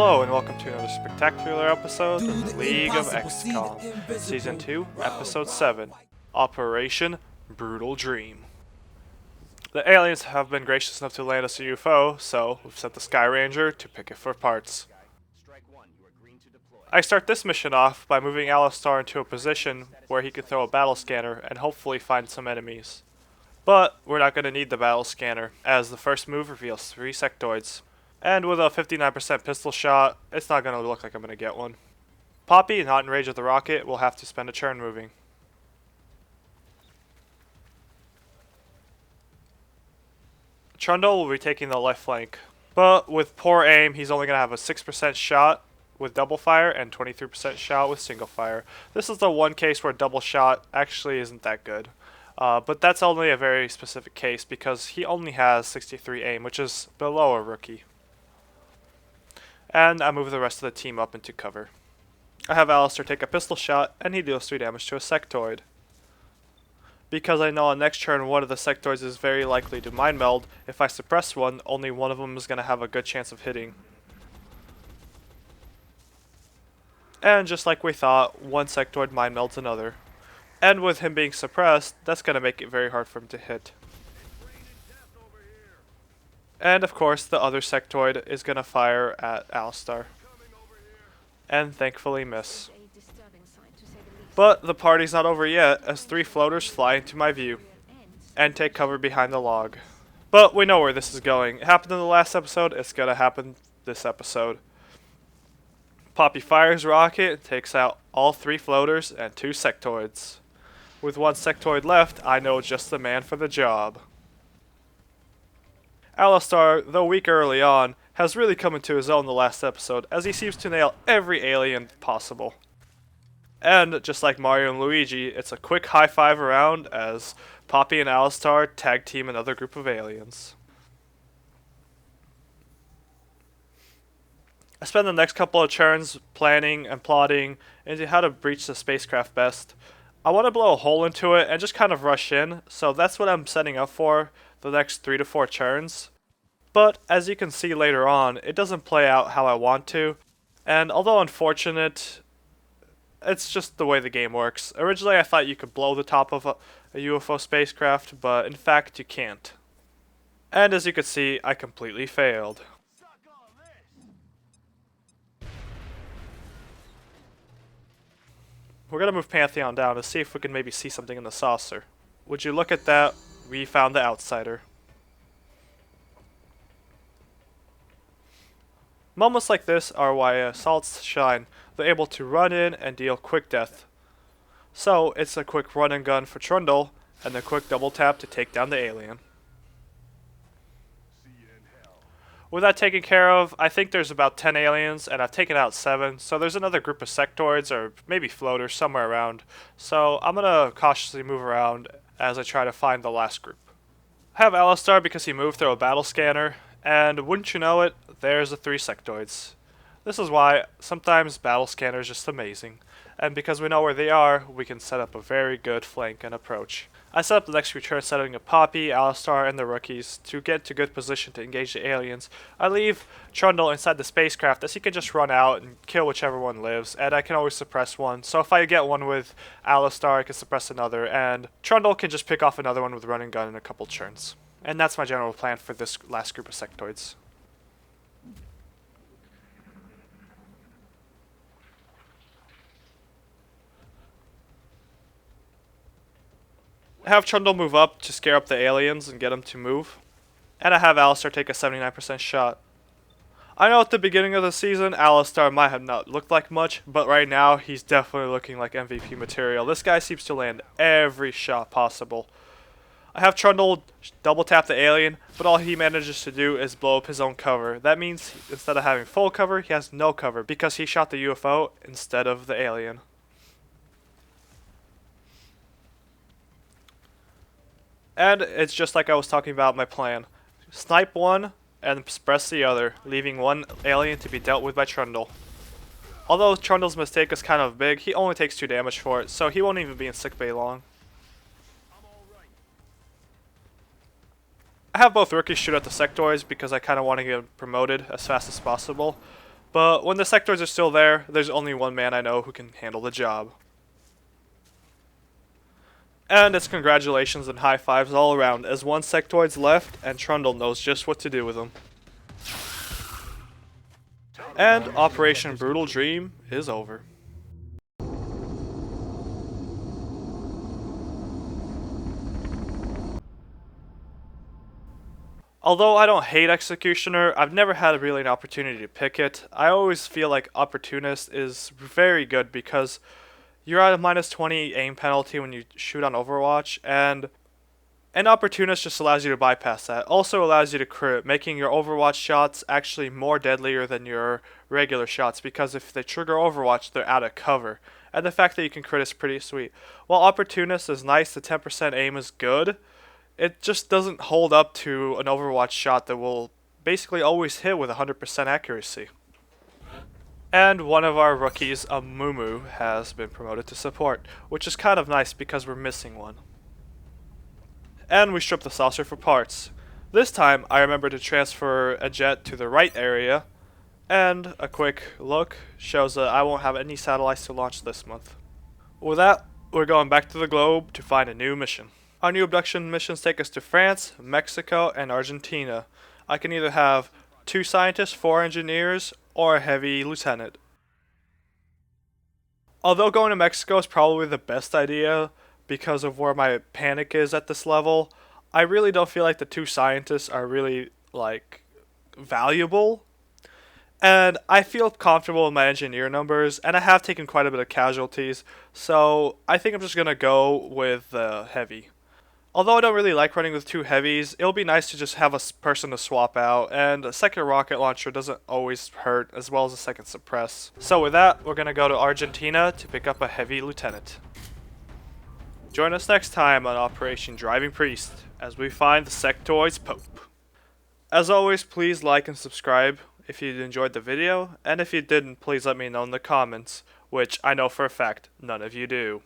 Hello and welcome to another spectacular episode of the League of Xcom, Season 2, Episode 7, Operation Brutal Dream. The aliens have been gracious enough to land us a UFO, so we've sent the Sky Ranger to pick it for parts. I start this mission off by moving Alistar into a position where he can throw a battle scanner and hopefully find some enemies. But we're not going to need the battle scanner, as the first move reveals 3 sectoids. And with a 59% pistol shot, it's not going to look like I'm going to get one. Poppy, not in range of the rocket, will have to spend a turn moving. Trundle will be taking the left flank. But with poor aim, he's only going to have a 6% shot with double fire and 23% shot with single fire. This is the one case where double shot actually isn't that good. But that's only a very specific case because he only has 63 aim, which is below a rookie. And I move the rest of the team up into cover. I have Alistair take a pistol shot, and he deals 3 damage to a sectoid. Because I know on next turn one of the sectoids is very likely to mind meld, if I suppress one, only one of them is going to have a good chance of hitting. And just like we thought, one sectoid mind melds another. And with him being suppressed, that's going to make it very hard for him to hit. And of course, the other sectoid is going to fire at Alistar. And thankfully miss. But the party's not over yet, as 3 floaters fly into my view. And take cover behind the log. But we know where this is going. It happened in the last episode, it's going to happen this episode. Poppy fires rocket, takes out all 3 floaters and 2 sectoids. With 1 sectoid left, I know just the man for the job. Alistar, though weak early on, has really come into his own the last episode, as he seems to nail every alien possible. And, just like Mario and Luigi, it's a quick high five around as Poppy and Alistar tag team another group of aliens. I spend the next couple of turns planning and plotting into how to breach the spacecraft best. I want to blow a hole into it and just kind of rush in, so that's what I'm setting up for the next 3 to 4 turns. But as you can see later on, it doesn't play out how I want to, and although unfortunate, it's just the way the game works. Originally I thought you could blow the top of a UFO spacecraft, but in fact you can't. And as you can see, I completely failed. We're gonna move Pantheon down to see if we can maybe see something in the saucer. Would you look at that? We found the outsider. Moments like this are why assaults shine. They're able to run in and deal quick death. So it's a quick run and gun for Trundle, and a quick double tap to take down the alien. With that taken care of, I think there's about 10 aliens, and I've taken out 7, so there's another group of sectoids, or maybe floaters, somewhere around. So I'm gonna cautiously move around as I try to find the last group. I have Alistar because he moved through a battle scanner, and wouldn't you know it, there's the 3 sectoids. This is why sometimes battle scanner is just amazing, and because we know where they are, we can set up a very good flank and approach. I set up the next few turns setting up Poppy, Alistar, and the rookies to get to good position to engage the aliens. I leave Trundle inside the spacecraft as he can just run out and kill whichever one lives, and I can always suppress one. So if I get one with Alistar, I can suppress another, and Trundle can just pick off another one with run and gun in a couple turns. And that's my general plan for this last group of sectoids. I have Trundle move up to scare up the aliens and get them to move. And I have Alistar take a 79% shot. I know at the beginning of the season, Alistar might have not looked like much, but right now, he's definitely looking like MVP material. This guy seems to land every shot possible. I have Trundle double tap the alien, but all he manages to do is blow up his own cover. That means instead of having full cover, he has no cover because he shot the UFO instead of the alien. And it's just like I was talking about my plan. Snipe one and suppress the other, leaving one alien to be dealt with by Trundle. Although Trundle's mistake is kind of big, he only takes 2 damage for it, so he won't even be in sickbay long. I have both rookies shoot at the sectoids because I kind of want to get promoted as fast as possible. But when the sectoids are still there, there's only one man I know who can handle the job. And it's congratulations and high fives all around, as one sectoid's left and Trundle knows just what to do with them. And Operation Brutal Dream is over. Although I don't hate Executioner, I've never had really an opportunity to pick it. I always feel like Opportunist is very good because you're at a minus 20 aim penalty when you shoot on Overwatch, and an Opportunist just allows you to bypass that. Also allows you to crit, making your Overwatch shots actually more deadlier than your regular shots, because if they trigger Overwatch, they're out of cover. And the fact that you can crit is pretty sweet. While Opportunist is nice, the 10% aim is good, it just doesn't hold up to an Overwatch shot that will basically always hit with 100% accuracy. And one of our rookies, a Mumu, has been promoted to support, which is kind of nice because we're missing one. And we strip the saucer for parts. This time, I remember to transfer a jet to the right area, and a quick look shows that I won't have any satellites to launch this month. With that, we're going back to the globe to find a new mission. Our new abduction missions take us to France, Mexico, and Argentina. I can either have 2 scientists, 4 engineers, or a heavy lieutenant. Although going to Mexico is probably the best idea because of where my panic is at this level, I really don't feel like the 2 scientists are really, valuable. And I feel comfortable with my engineer numbers, and I have taken quite a bit of casualties, so I think I'm just going to go with the heavy. Although I don't really like running with 2 heavies, it'll be nice to just have a person to swap out, and a second rocket launcher doesn't always hurt, as well as a second suppress. So with that, we're going to go to Argentina to pick up a heavy lieutenant. Join us next time on Operation Driving Priest, as we find the sectoid's Pope. As always, please like and subscribe if you enjoyed the video, and if you didn't, please let me know in the comments, which I know for a fact none of you do.